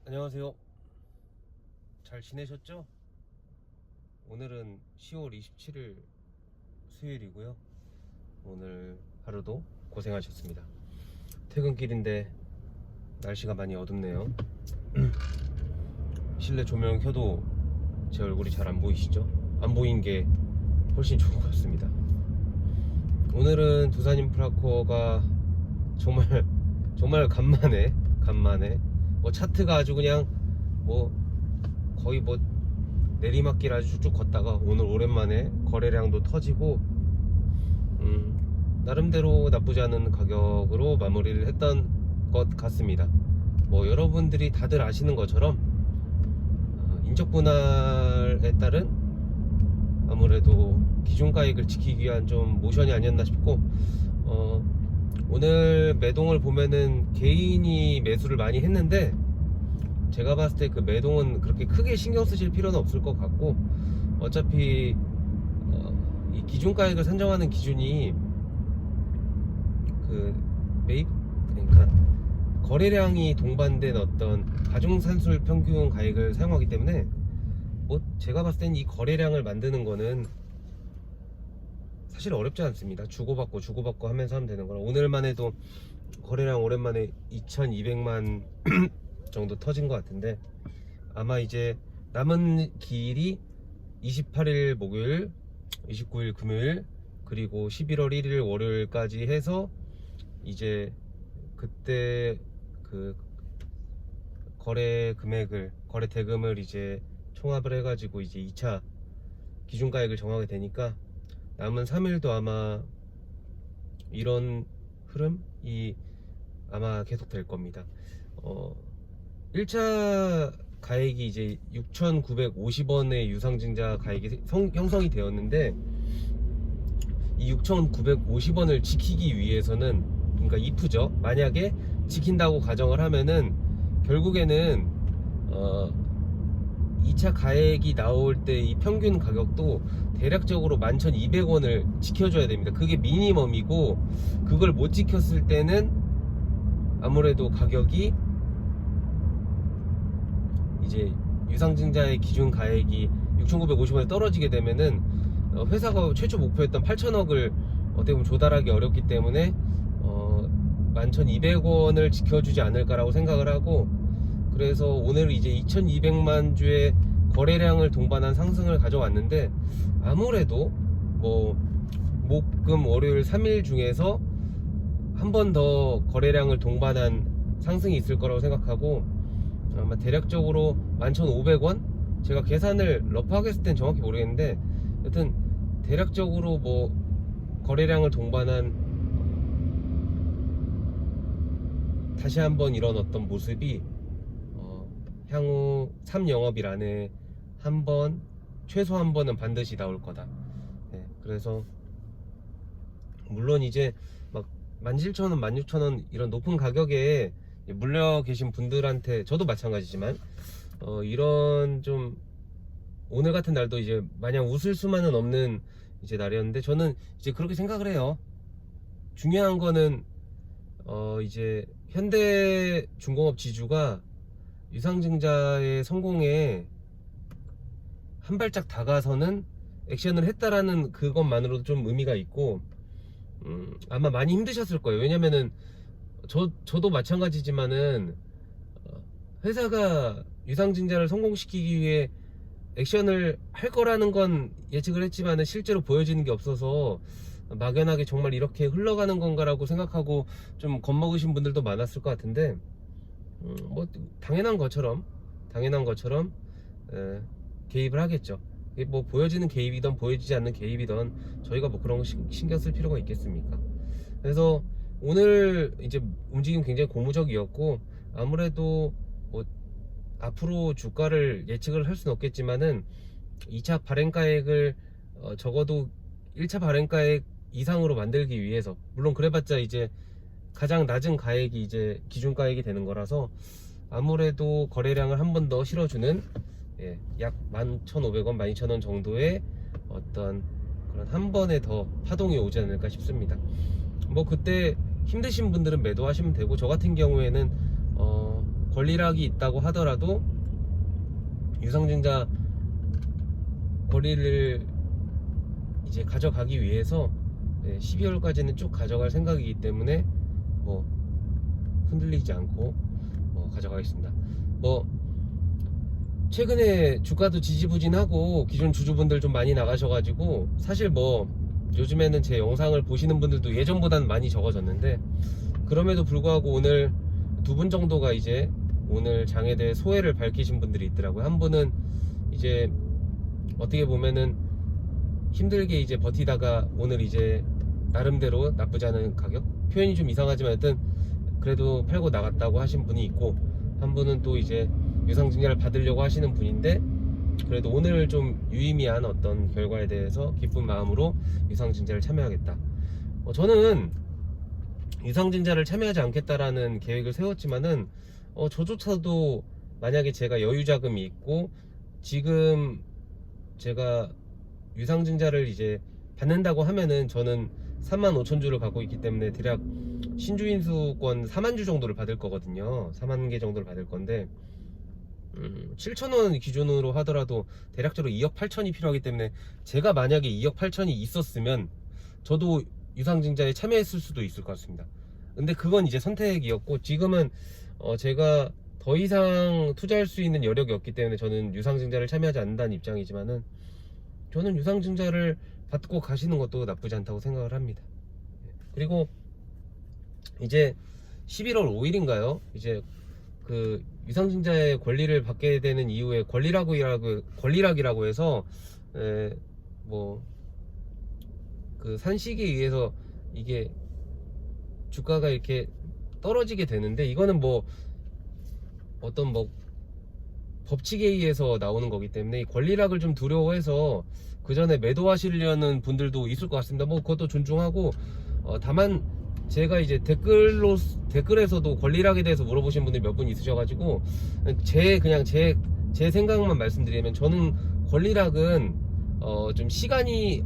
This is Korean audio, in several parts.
안녕하세요. 잘 지내셨죠? 오늘은 10월 27일 수요일이고요. 오늘 하루도 고생하셨습니다. 퇴근길인데 날씨가 많이 어둡네요. 실내 조명 켜도 제 얼굴이 잘 안 보이시죠? 안 보인 게 훨씬 좋은 것 같습니다. 오늘은 두산 인프라코어가 정말 간만에 뭐 차트가 아주 그냥 뭐 거의 뭐 내리막길 아주 쭉쭉 걷다가 오늘 오랜만에 거래량도 터지고 나름대로 나쁘지 않은 가격으로 마무리를 했던 것 같습니다. 뭐 여러분들이 다들 아시는 것처럼 인적 분할에 따른 아무래도 기준가액을 지키기 위한 좀 모션이 아니었나 싶고, 오늘 매동을 보면은 개인이 매수를 많이 했는데 제가 봤을 때 그 매동은 그렇게 크게 신경 쓰실 필요는 없을 것 같고, 어차피 이 기준가액을 산정하는 기준이 그 매입, 그러니까 거래량이 동반된 어떤 가중산술 평균 가액을 사용하기 때문에 뭐 제가 봤을 땐 이 거래량을 만드는 거는 사실 어렵지 않습니다. 주고받고 하면서 하면 되는 거라. 오늘만 해도 거래량 오랜만에 2200만 정도 터진 것 같은데, 아마 이제 남은 기일이 28일 목요일, 29일 금요일, 그리고 11월 1일 월요일까지 해서 이제 그때 그 거래 대금을 이제 총합을 해가지고 이제 2차 기준가액을 정하게 되니까 남은 3일도 아마 이런 흐름이 아마 계속 될 겁니다. 1차 가액이 이제 6,950원의 유상증자 가액이 형성이 되었는데, 이 6,950원을 지키기 위해서는, 그러니까 if죠. 만약에 지킨다고 가정을 하면은 결국에는 2차 가액이 나올 때 이 평균 가격도 대략적으로 11,200원을 지켜줘야 됩니다. 그게 미니멈이고, 그걸 못 지켰을 때는 아무래도 가격이 이제 유상증자의 기준 가액이 6,950원에 떨어지게 되면은 회사가 최초 목표했던 8,000억을 어떻게 보면 조달하기 어렵기 때문에 11,200원을 지켜주지 않을까라고 생각을 하고, 그래서 오늘 이제 2,200만 주의 거래량을 동반한 상승을 가져왔는데, 아무래도 뭐 목, 금, 월요일 3일 중에서 한 번 더 거래량을 동반한 상승이 있을 거라고 생각하고, 아마 대략적으로 11,500원? 제가 계산을 러프하게 했을 땐 정확히 모르겠는데, 여튼 대략적으로 뭐 거래량을 동반한 다시 한번 이런 어떤 모습이 향후 3영업일 안에 최소 한 번은 반드시 나올 거다. 네, 그래서 물론 이제 막 17,000원, 16,000원 이런 높은 가격에 물려 계신 분들한테, 저도 마찬가지지만 이런 좀 오늘 같은 날도 이제 마냥 웃을 수만은 없는 이제 날이었는데, 저는 이제 그렇게 생각을 해요. 중요한 거는 이제 현대중공업 지주가 유상증자의 성공에 한 발짝 다가서는 액션을 했다라는 그것만으로도 좀 의미가 있고, 아마 많이 힘드셨을 거예요. 왜냐면은 저도 마찬가지지만은 회사가 유상증자를 성공시키기 위해 액션을 할 거라는 건 예측을 했지만은 실제로 보여지는 게 없어서 막연하게 정말 이렇게 흘러가는 건가라고 생각하고 좀 겁먹으신 분들도 많았을 것 같은데, 뭐 당연한 것처럼 개입을 하겠죠. 이게 뭐 보여지는 개입이든 보여지지 않는 개입이든 저희가 뭐 그런 거 신경 쓸 필요가 있겠습니까? 그래서 오늘 이제 움직임 굉장히 고무적이었고, 아무래도 뭐 앞으로 주가를 예측을 할 수는 없겠지만은 2차 발행가액을 적어도 1차 발행가액 이상으로 만들기 위해서, 물론 그래봤자 이제 가장 낮은 가액이 이제 기준가액이 되는 거라서 아무래도 거래량을 한 번 더 실어주는, 약 11,500원, 12,000원 정도의 어떤 그런 한 번에 더 파동이 오지 않을까 싶습니다. 뭐 그때 힘드신 분들은 매도하시면 되고, 저 같은 경우에는 권리락이 있다고 하더라도 유상증자 권리를 이제 가져가기 위해서 12월까지는 쭉 가져갈 생각이기 때문에 뭐 흔들리지 않고 가져가겠습니다. 뭐 최근에 주가도 지지부진하고 기존 주주분들 좀 많이 나가셔가지고 사실 뭐 요즘에는 제 영상을 보시는 분들도 예전보다는 많이 적어졌는데, 그럼에도 불구하고 오늘 두 분 정도가 이제 오늘 장에 대해 소회를 밝히신 분들이 있더라고요. 한 분은 이제 어떻게 보면은 힘들게 이제 버티다가 오늘 이제 나름대로 나쁘지 않은 가격, 표현이 좀 이상하지만 하여튼 그래도 팔고 나갔다고 하신 분이 있고, 한 분은 또 이제 유상증자를 받으려고 하시는 분인데 그래도 오늘 좀 유의미한 어떤 결과에 대해서 기쁜 마음으로 유상증자를 참여하겠다. 저는 유상증자를 참여하지 않겠다라는 계획을 세웠지만은 저조차도 만약에 제가 여유자금이 있고 지금 제가 유상증자를 이제 받는다고 하면은 저는 35,000주를 갖고 있기 때문에 대략 신주인수권 40,000주 정도를 받을 거거든요. 40,000개 정도를 받을 건데 7,000원 기준으로 하더라도 대략적으로 2억 8천이 필요하기 때문에 제가 만약에 2억 8천이 있었으면 저도 유상증자에 참여했을 수도 있을 것 같습니다. 근데 그건 이제 선택이었고, 지금은 제가 더 이상 투자할 수 있는 여력이 없기 때문에 저는 유상증자를 참여하지 않는다는 입장이지만은 저는 유상증자를 받고 가시는 것도 나쁘지 않다고 생각을 합니다. 그리고 이제 11월 5일인가요? 이제 그 유상증자의 권리를 받게 되는 이후에 권리락이라고 해서 뭐 그 산식에 의해서 이게 주가가 이렇게 떨어지게 되는데, 이거는 뭐 어떤 뭐 법칙에 의해서 나오는 거기 때문에 이 권리락을 좀 두려워해서 그 전에 매도하시려는 분들도 있을 것 같습니다. 뭐 그것도 존중하고, 다만 제가 이제 댓글에서도 권리락에 대해서 물어보신 분들이 몇 분 있으셔가지고 제 생각만 말씀드리면, 저는 권리락은 좀 시간이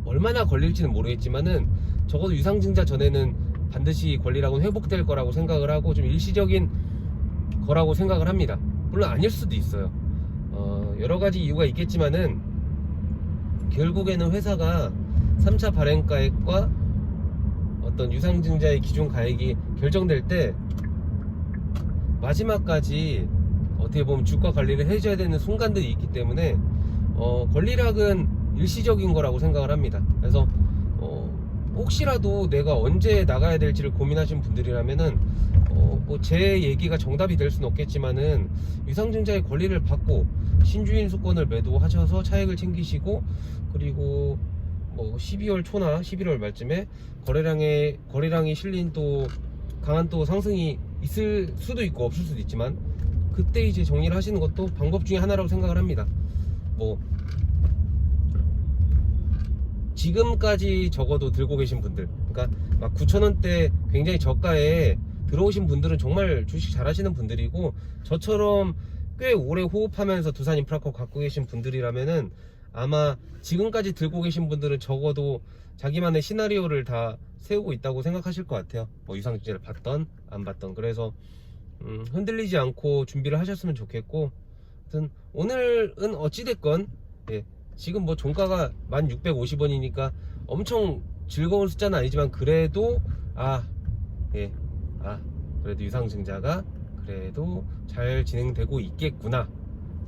얼마나 걸릴지는 모르겠지만은 적어도 유상증자 전에는 반드시 권리락은 회복될 거라고 생각을 하고 좀 일시적인 거라고 생각을 합니다. 물론 아닐 수도 있어요. 여러 가지 이유가 있겠지만은 결국에는 회사가 3차 발행가액과 어떤 유상증자의 기준 가액이 결정될 때 마지막까지 어떻게 보면 주가 관리를 해줘야 되는 순간들이 있기 때문에 권리락은 일시적인 거라고 생각을 합니다. 그래서 혹시라도 내가 언제 나가야 될지를 고민하신 분들이라면은 뭐 제 얘기가 정답이 될 수는 없겠지만은 유상증자의 권리를 받고 신주인 수권을 매도하셔서 차익을 챙기시고, 그리고 뭐 12월 초나 11월 말쯤에 거래량이 실린 또 강한 또 상승이 있을 수도 있고 없을 수도 있지만 그때 이제 정리를 하시는 것도 방법 중에 하나라고 생각을 합니다. 뭐 지금까지 적어도 들고 계신 분들, 그러니까 막 9,000원대 굉장히 저가에 들어오신 분들은 정말 주식 잘하시는 분들이고, 저처럼 꽤 오래 호흡하면서 두산인프라코 갖고 계신 분들이라면은 아마 지금까지 들고 계신 분들은 적어도 자기만의 시나리오를 다 세우고 있다고 생각하실 것 같아요. 뭐 유상증자를 받던 안 받던. 그래서 흔들리지 않고 준비를 하셨으면 좋겠고, 하여튼 오늘은 어찌됐건 지금 뭐 종가가 1650원이니까 엄청 즐거운 숫자는 아니지만 그래도 그래도 유상증자가 그래도 잘 진행되고 있겠구나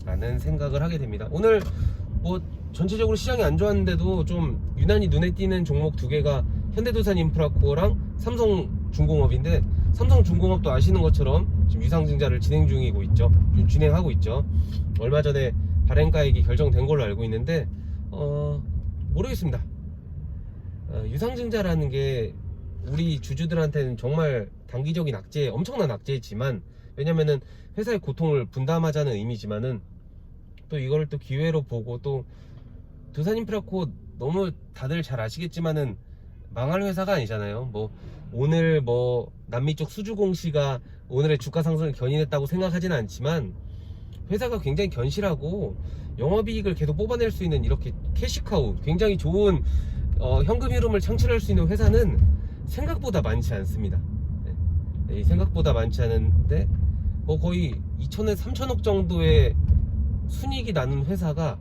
라는 생각을 하게 됩니다. 오늘 뭐 전체적으로 시장이 안 좋았는데도 좀 유난히 눈에 띄는 종목 두 개가 현대두산인프라코어랑 삼성중공업인데, 삼성중공업도 아시는 것처럼 지금 유상증자를 진행하고 있죠. 얼마 전에 발행가액이 결정된 걸로 알고 있는데 모르겠습니다. 유상증자라는 게 우리 주주들한테는 정말 단기적인 엄청난 악재지만, 왜냐면은 회사의 고통을 분담하자는 의미지만은 또 이거를 또 기회로 보고, 또 두산인프라코 너무 다들 잘 아시겠지만은 망할 회사가 아니잖아요. 뭐 오늘 뭐 남미 쪽 수주공시가 오늘의 주가 상승을 견인했다고 생각하지는 않지만 회사가 굉장히 견실하고 영업이익을 계속 뽑아낼 수 있는 이렇게 캐시카우, 굉장히 좋은 현금 흐름을 창출할 수 있는 회사는 생각보다 많지 않습니다. 생각보다 많지 않은데 거의 2천에서 3천억 정도의 순이익이 나는 회사가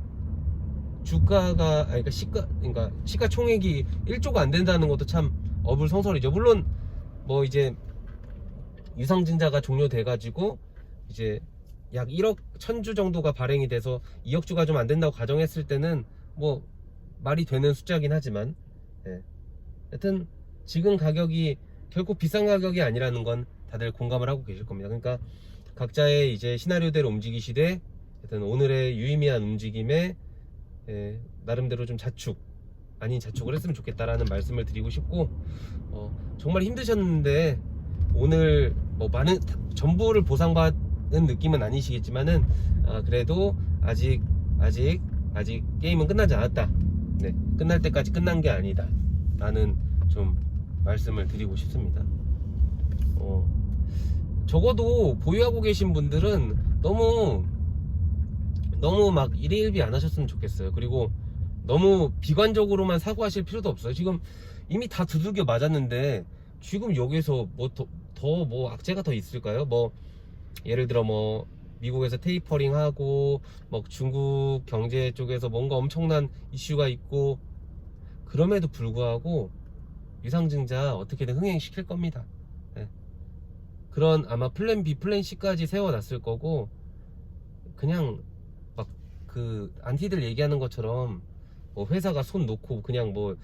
주가가 그러니까 시가총액이 1조가 안 된다는 것도 참 어불성설이죠. 물론 뭐 이제 유상증자가 종료돼 가지고 이제 약 1억 1000주 정도가 발행이 돼서 2억 주가 좀 안 된다고 가정했을 때는 뭐 말이 되는 숫자긴 하지만, 예. 하여튼 지금 가격이 결코 비싼 가격이 아니라는 건 다들 공감을 하고 계실 겁니다. 그러니까 각자의 이제 시나리오대로 움직이시되, 하여튼 오늘의 유의미한 움직임에 나름대로 좀 아닌 자축을 했으면 좋겠다라는 말씀을 드리고 싶고, 정말 힘드셨는데 오늘 뭐 많은 전부를 보상받은 느낌은 아니시겠지만은, 그래도 아직 게임은 끝나지 않았다. 네, 끝날 때까지 끝난 게 아니다 라는 좀 말씀을 드리고 싶습니다. 적어도 보유하고 계신 분들은 너무 막 일희일비 안 하셨으면 좋겠어요. 그리고 너무 비관적으로만 사고하실 필요도 없어요. 지금 이미 다 두들겨 맞았는데 지금 여기서 뭐 더 악재가 더 있을까요? 뭐 예를 들어 뭐 미국에서 테이퍼링 하고 뭐 중국 경제 쪽에서 뭔가 엄청난 이슈가 있고, 그럼에도 불구하고 유상증자 어떻게든 흥행시킬 겁니다. 네. 그런 아마 플랜 B, 플랜 C까지 세워놨을 거고, 그냥 막 그 안티들 얘기하는 것처럼 뭐 회사가 손 놓고 그냥 뭐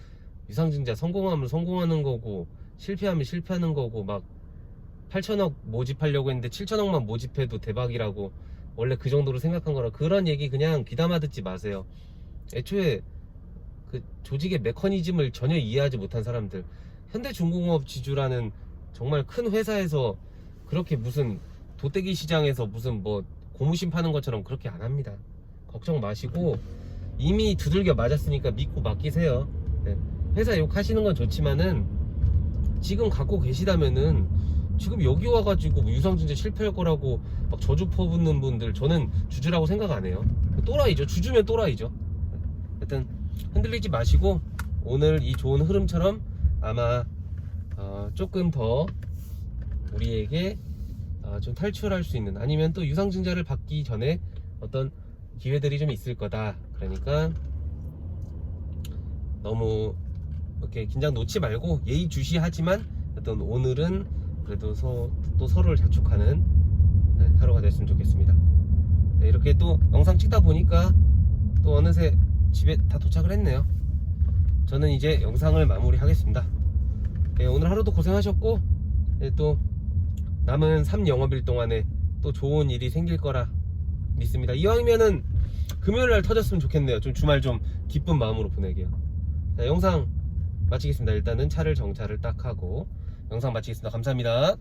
유상증자 성공하면 성공하는 거고 실패하면 실패하는 거고, 막 8천억 모집하려고 했는데 7천억만 모집해도 대박이라고 원래 그 정도로 생각한 거라, 그런 얘기 그냥 귀담아 듣지 마세요. 애초에 그 조직의 메커니즘을 전혀 이해하지 못한 사람들, 현대중공업 지주라는 정말 큰 회사에서 그렇게 무슨 도떼기 시장에서 무슨 뭐 고무신 파는 것처럼 그렇게 안 합니다. 걱정 마시고 이미 두들겨 맞았으니까 믿고 맡기세요. 네. 회사 욕하시는 건 좋지만은 지금 갖고 계시다면은 지금 여기 와가지고 뭐 유상증자 실패할 거라고 막 저주 퍼붓는 분들, 저는 주주라고 생각 안 해요. 또라이죠. 주주면 또라이죠. 하여튼 흔들리지 마시고 오늘 이 좋은 흐름처럼 아마 조금 더 우리에게 좀 탈출할 수 있는, 아니면 또 유상증자를 받기 전에 어떤 기회들이 좀 있을 거다. 그러니까 너무 이렇게 긴장 놓지 말고 예의주시하지만 어떤 오늘은 그래도 또 서로를 자축하는 하루가 됐으면 좋겠습니다. 네, 이렇게 또 영상 찍다 보니까 또 어느새 집에 다 도착을 했네요. 저는 이제 영상을 마무리 하겠습니다. 네, 오늘 하루도 고생하셨고, 네, 또 남은 3영업일 동안에 또 좋은 일이 생길 거라 믿습니다. 이왕이면은 금요일날 터졌으면 좋겠네요. 좀 주말 좀 기쁜 마음으로 보내게요. 자, 영상 마치겠습니다. 일단은 차를 정차를 딱 하고 영상 마치겠습니다. 감사합니다.